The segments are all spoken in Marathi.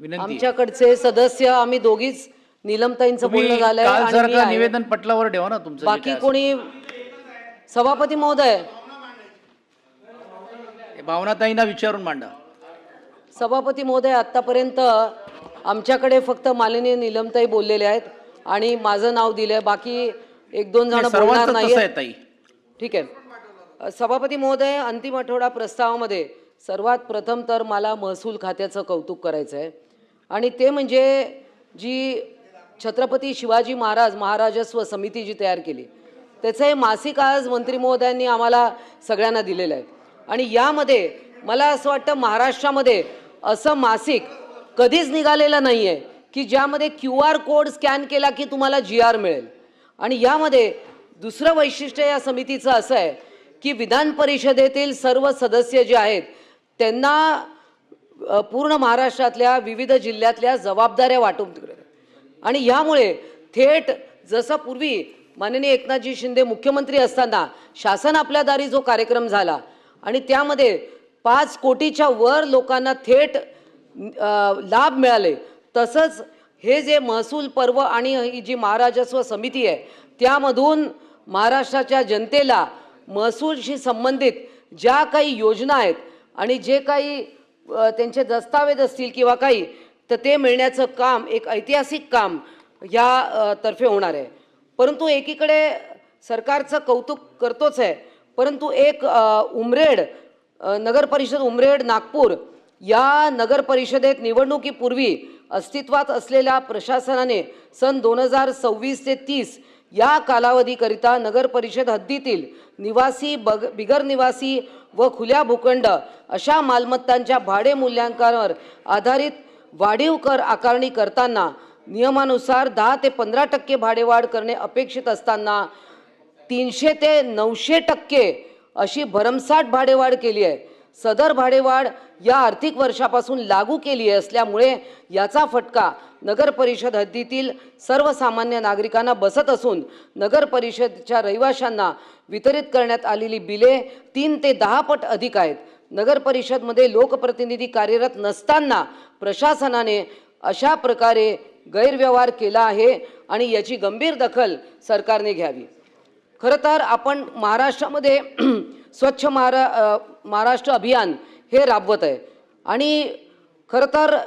विनंती. आमच्याकडचे सदस्य आम्ही दोघीच नीलमताईंचं बोलणं झालंय काल आणि जर मी का आहे. निवेदन पटलावर ठेवा ना तुमचं. बाकी कोणी सभापती महोदय, भावनाताईंना विचारून मांडा. सभापती महोदय, आतापर्यंत आमच्याकडे फक्त माननीय नीलमताई बोललेले आहेत आणि माझं नाव दिलंय. बाकी एक दोन जण बोलणार नाही. ताई ठीक आहे. सभापती महोदय, अंतिम आठवडा प्रस्तावामध्ये सर्वात प्रथम तर मला महसूल खात्याचं कौतुक करायचं आहे आणि ते म्हणजे जी छत्रपती शिवाजी महाराजस्व समिती जी तयार केली त्याचं हे मासिक आज मंत्री महोदयांनी आम्हाला सगळ्यांना दिलेलं आहे. आणि यामध्ये मला असं वाटतं महाराष्ट्रामध्ये असं मासिक कधीच निघालेलं नाही आहे की ज्यामध्ये QR कोड स्कॅन केला की तुम्हाला GR मिळेल. आणि यामध्ये दुसरं वैशिष्ट्य या समितीचं असं आहे की विधान परिषदेतील सर्व सदस्य जे आहेत त्यांना पूर्ण महाराष्ट्रातल्या विविध जिल्ह्यातल्या जबाबदाऱ्या वाटून दिल्या आणि यामुळे थेट जसं पूर्वी माननीय एकनाथजी शिंदे मुख्यमंत्री असताना शासन आपल्या दारी जो कार्यक्रम झाला आणि त्यामध्ये 5 कोटीच्या वर लोकांना थेट लाभ मिळाले, तसंच हे जे महसूल पर्व आणि ही जी महाराजस्व समिती आहे त्यामधून महाराष्ट्राच्या जनतेला महसूलशी संबंधित ज्या काही योजना आहेत आणि जे काही त्यांचे दस्तावेज असतील किंवा काही तर ते मिळण्याचं काम एक ऐतिहासिक काम या तर्फे होणार आहे. परंतु एकीकडे सरकारचं कौतुक करतोच आहे, परंतु एक उमरेड नगर परिषद उमरेड नागपूर या नगर परिषदेत निवडणुकीपूर्वी अस्तित्वात असलेल्या प्रशासनाने सन 2026 ते 30 या कालावधीकरिता नगर परिषद हद्दीतील निवासी बिगर निवासी व खुल्या भूखंड अशा मालमत्तांच्या भाडे मूल्यांकनावर आधारित वाढीव कर आकारणी करताना नियमानुसार 10 ते 15% भाडेवाढ करणे अपेक्षित असताना 300 ते 900% अशी भरमसाठ भाडेवाढ केली आहे. सदर भाडेवाढ या आर्थिक वर्षापासून लागू केली असल्यामुळे याचा फटका नगर परिषद हद्दीतील सर्वसामान्य नागरिकांना बसत असून नगर परिषदेच्या रहिवाशांना वितरित करण्यात आलेली बिले 3 ते 10 पट अधिक आहेत. नगर परिषदमध्ये लोकप्रतिनिधी कार्यरत नसताना प्रशासनाने अशा प्रकारे गैरव्यवहार केला आहे आणि याची गंभीर दखल सरकारने घ्यावी. खरं तर आपण महाराष्ट्रामध्ये स्वच्छ महाराष्ट्र अभियान हे राबवत आहे आणि खरं तर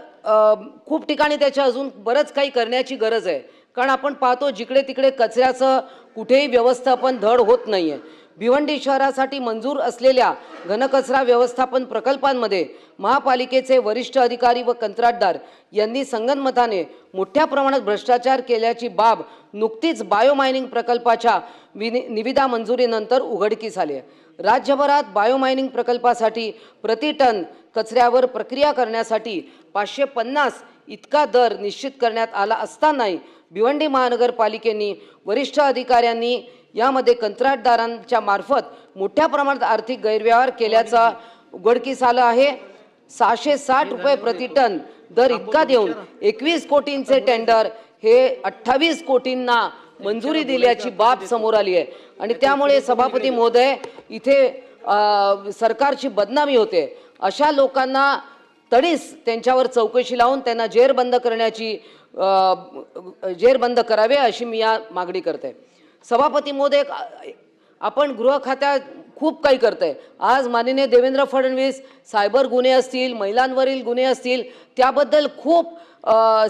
खूप ठिकाणी त्याच्या अजून बरंच काही करण्याची गरज आहे. कारण आपण पाहतो जिकडे तिकडे कचऱ्याचं कुठेही व्यवस्थापन धड होत नाही आहे. भिवंडी शहरासाठी मंजूर असलेल्या घनकचरा व्यवस्थापन प्रकल्पांमध्ये महापालिकेचे वरिष्ठ अधिकारी व कंत्राटदार यांनी संगनमताने मोठ्या प्रमाणात भ्रष्टाचार केल्याची बाब नुकतीच बायोमायनिंग प्रकल्पाच्या निविदा मंजुरीनंतर उघडकीस आली आहे. राज्यभरात बायोमायनिंग प्रकल्पासाठी प्रति टन कचऱ्यावर प्रक्रिया करण्यासाठी 550 इतका दर निश्चित करण्यात आला असतानाही भिवंडी महानगरपालिकेने वरिष्ठ अधिकाऱ्यांनी यामध्ये कंत्राटदारांच्या मार्फत मोठ्या प्रमाणात आर्थिक गैरव्यवहार केल्याचा उघडकीस आलं आहे. 660 रुपये प्रति टन दर इतका देऊन 21 कोटींचे टेंडर हे 28 कोटींना मंजुरी दिल्याची बाब समोर आली आहे आणि त्यामुळे सभापती महोदय इथे सरकारची बदनामी होते. अशा लोकांना तडीस त्यांच्यावर चौकशी लावून त्यांना जेरबंद करावे अशी मी या मागणी करते. सभापती महोदय, आपण गृह खात्यात खूप काही करतंय. आज माननीय देवेंद्र फडणवीस सायबर गुन्हे असतील, महिलांवरील गुन्हे असतील त्याबद्दल खूप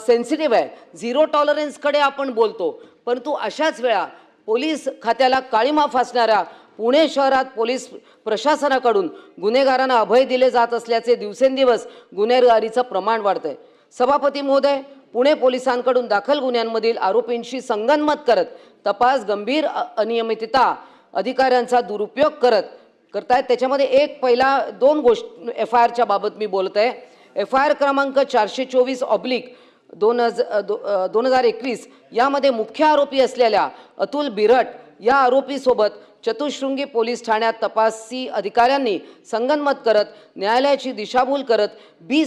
सेन्सिटिव्ह आहे. झिरो टॉलरन्सकडे आपण बोलतो, परंतु अशाच वेळा पोलीस खात्याला काळीमा फासणाऱ्या पुणे शहरात पोलीस प्रशासनाकडून गुन्हेगारांना अभय दिले जात असल्याचे दिवसेंदिवस गुन्हेगारीचं प्रमाण वाढतंय. सभापती महोदय, पुणे पोलिसांकडून दाखल गुन्ह्यांमधील आरोपींशी संगनमत करत तपास गंभीर अनियमितता अधिकाऱ्यांचा दुरुपयोग करतायत. त्याच्यामध्ये एक पहिला 2 गोष्टी FIRच्या बाबत मी बोलत आहे. FIR क्रमांक 424/2021 यामध्ये मुख्य आरोपी असलेल्या अतुल बिरट या आरोपीसोबत चतुशृंगी पोलीस ठाण्यात तपासी अधिकाऱ्यांनी संगनमत करत न्यायालयाची दिशाभूल करत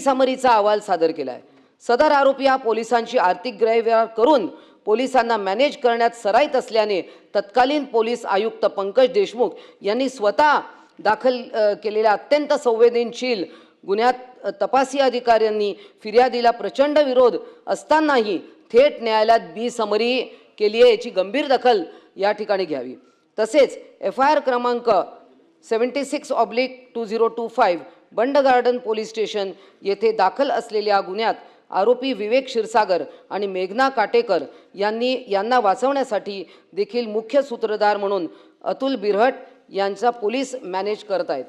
समरीचा अहवाल सादर केला आहे. सदर आरोपी हा पोलिसांची आर्थिक गैरव्यवहार करून पोलिसांना मॅनेज करण्यात सराईत असल्याने तत्कालीन पोलीस आयुक्त पंकज देशमुख यांनी स्वतः दाखल केलेल्या अत्यंत संवेदनशील गुन्ह्यात तपासी अधिकाऱ्यांनी फिर्यादीला प्रचंड विरोध असतानाही थेट न्यायालयात बेसमरी केली आहे, याची गंभीर दखल या ठिकाणी घ्यावी. तसेच FIR क्रमांक 76/2025 बंड गार्डन पोलीस स्टेशन येथे दाखल असलेल्या गुन्ह्यात आरोपी विवेक क्षीरसागर आणि मेघना काटेकर यांना वाचवण्यासाठी देखील मुख्य सूत्रधार म्हणून अतुल बिरहट यांचा पोलीस मॅनेज करत आहेत.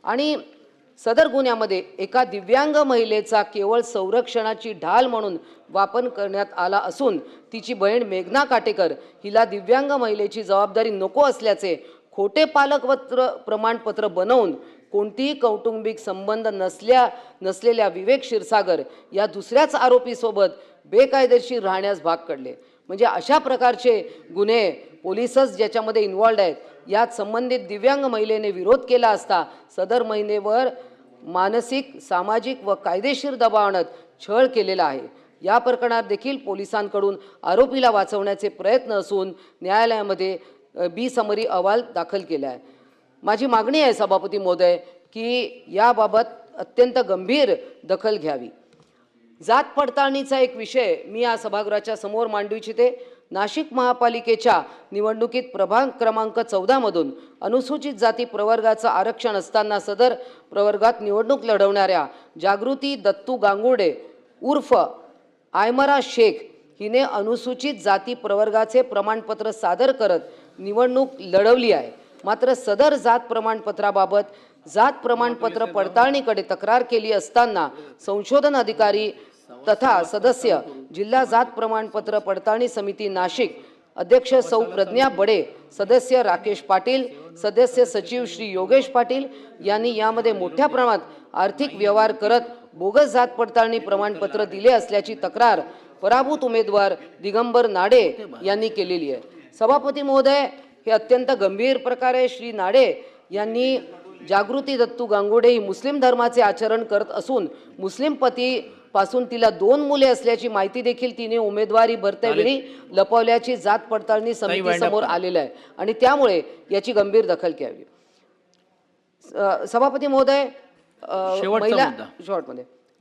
आणि सदर गुन्ह्यामध्ये एका दिव्यांग महिलेचा केवळ संरक्षणाची ढाल म्हणून वापर करण्यात आला असून तिची बहीण मेघना काटेकर हिला दिव्यांग महिलेची जबाबदारी नको असल्याचे खोटे पालकपत्र प्रमाणपत्र बनवून कोणतीही कौटुंबिक संबंध नसलेल्या विवेक क्षीरसागर या दुसऱ्याच आरोपीसोबत बेकायदेशीर राहण्यास भाग पडले. म्हणजे अशा प्रकारचे गुन्हे पोलिसच ज्याच्यामध्ये इन्व्हॉल्ड आहेत. यात संबंधित दिव्यांग महिलेने विरोध केला असता सदर महिलेवर मानसिक, सामाजिक व कायदेशीर दबाव आणत छळ केलेला आहे. या प्रकरणात देखील पोलिसांकडून आरोपीला वाचवण्याचे प्रयत्न असून न्यायालयामध्ये बेसमरी अहवाल दाखल केला आहे. माझी मागणी आहे सभापती महोदय की याबाबत अत्यंत गंभीर दखल घ्यावी. जात पडताळणीचा एक विषय मी या सभागृहाच्या समोर मांडू इच्छिते. नाशिक महापालिकेच्या निवडणुकीत प्रभाग क्रमांक 14 मधून अनुसूचित जाती प्रवर्गाचं आरक्षण असताना सदर प्रवर्गात निवडणूक लढवणाऱ्या जागृती दत्तू गांगुर्डे उर्फ आयमरा शेख हिने अनुसूचित जाती प्रवर्गाचे प्रमाणपत्र सादर करत निवडणूक लढवली आहे. मात्र सदर जात प्रमाणपत्राबाबत जात प्रमाणपत्र पडताळणीकडे तक्रार केली असताना संशोधन अधिकारी तथा सदस्य जिल्हा जात प्रमाणपत्र पडताळणी समिती नाशिक अध्यक्ष सौ प्रज्ञा बडे, सदस्य राकेश पाटील, सदस्य सचिव श्री योगेश पाटील यांनी यामध्ये मोठ्या प्रमाणात आर्थिक व्यवहार करत बोगस जात पडताळणी प्रमाणपत्र दिले असल्याची तक्रार पराभूत उमेदवार दिगंबर नाडे यांनी केलेली आहे. सभापती महोदय, हे अत्यंत गंभीर प्रकारे श्री नाडे यांनी जागृती दत्तू गांगुर्डे ही मुस्लिम धर्माचे आचरण करत असून मुस्लिम पती पासून तिला 2 मुले असल्याची माहिती देखील तिने उमेदवारी भरतेवेळी लपवल्याची जात पडताळणी समिती समोर आलेलं आहे आणि त्यामुळे याची गंभीर दखल घ्यावी. सभापती महोदय,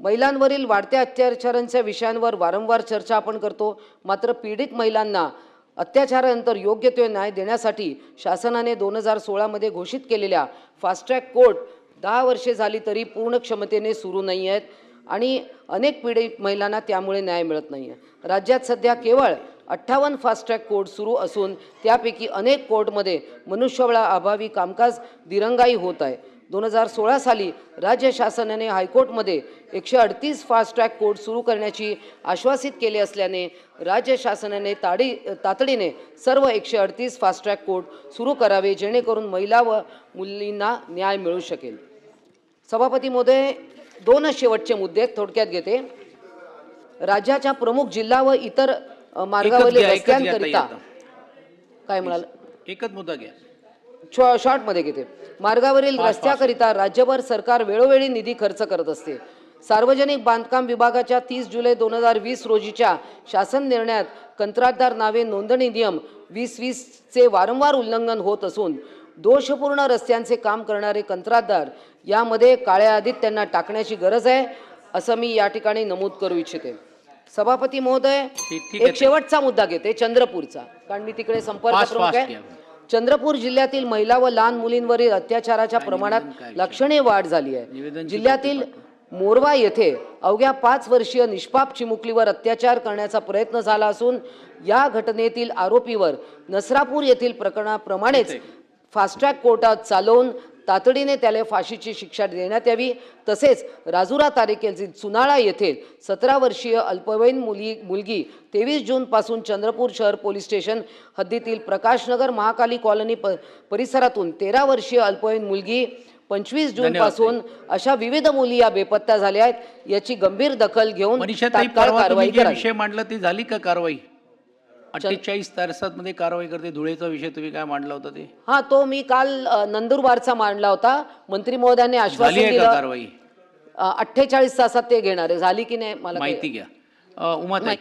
महिलांवरील वाढत्या अत्याचारांच्या विषयांवर वारंवार चर्चा आपण करतो. मात्र पीडित महिलांना अत्याचारानंतर योग्य तो न्याय देण्यासाठी शासनाने 2016 मध्ये घोषित केलेल्या फास्ट ट्रॅक कोर्ट 10 वर्षे झाली तरी पूर्ण क्षमतेने सुरू नाही आहेत आणि अनेक पीडित महिलांना त्यामुळे न्याय मिळत नाही आहे. राज्यात सध्या केवळ 58 फास्ट ट्रॅक कोर्ट सुरू असून त्यापैकी अनेक कोर्टमध्ये मनुष्यबळाअभावी कामकाज दिरंगाई होत आहे. 2016 साली राज्य शासनाने हायकोर्टमध्ये 138 फास्ट ट्रॅक कोर्ट सुरू करण्याची आश्वासित केले असल्याने राज्य शासनाने तातडीने सर्व 138 फास्ट ट्रॅक कोर्ट सुरू करावे जेणेकरून महिला व मुलींना न्याय मिळू शकेल. सभापती महोदय, 2 शेवटचे मुद्दे थोडक्यात घेते. राज्याच्या प्रमुख जिल्हा व इतर मार्गावरील रस्त्यांकरिता काय म्हणाल, एकच मुद्दा घ्या, शॉर्ट मध्ये घेते. मार्गावरील रस्त्याकरिता राज्यभर सरकार वेळोवेळी निधी खर्च करत असते. सार्वजनिक बांधकाम विभागाच्या 30 जुलै 2020 रोजीच्या शासन निर्णयात कंत्राटदार नावे नोंदणी नियम 2020 चे वारंवार उल्लंघन होत असून दोषपूर्ण रस्त्यांचे काम करणारे कंत्राटदार यामध्ये काळ्या यादीत त्यांना टाकण्याची गरज आहे असं मी या ठिकाणी नमूद करू इच्छिते. सभापती महोदय, एक शेवटचा मुद्दा घेते चंद्रपूरचा, कारण मी तिकडे संपर्क प्रमुख आहे. चंद्रपूर जिल्ह्यातील महिला व लहान मुलींवरील अत्याचाराच्या प्रमाणात लक्षणीय वाढ झाली आहे. जिल्ह्यातील मोरवा येथे अवघ्या 5 वर्षीय निष्पाप चिमुकलीवर अत्याचार करण्याचा प्रयत्न झाला असून या घटनेतील आरोपीवर नसरापूर येथील प्रकरणाप्रमाणेच फास्ट ट्रॅक कोर्टात चालवून तातडीने त्याला फाशीची शिक्षा देण्यात यावी. तसेच राजुरा तालुक्यातील चुनाळा येथे 17 वर्षीय अल्पवयीन मुलगी 23 जून पासून चंद्रपूर शहर पोलीस स्टेशन हद्दीतील प्रकाशनगर महाकाली कॉलनी परिसरातून 13 वर्षीय अल्पवयीन मुलगी 25 जून पासून अशा विविध मुली या बेपत्ता झाल्या आहेत. याची गंभीर दखल घेऊन तात्काळ कारवाई करावी. विषय मांडला ती झाली का कारवाई? 48 तासात मध्ये कारवाई करते. धुळेचा विषय तुम्ही काय मांडला होता ते? हा, तो मी काल नंदुरबारचा मांडला होता. मंत्री महोदयांनी आश्वासन दिलं कारवाई 48 तासात ते घेणार आहे. झाली की नाही मला माहिती घ्या. उमा ताई.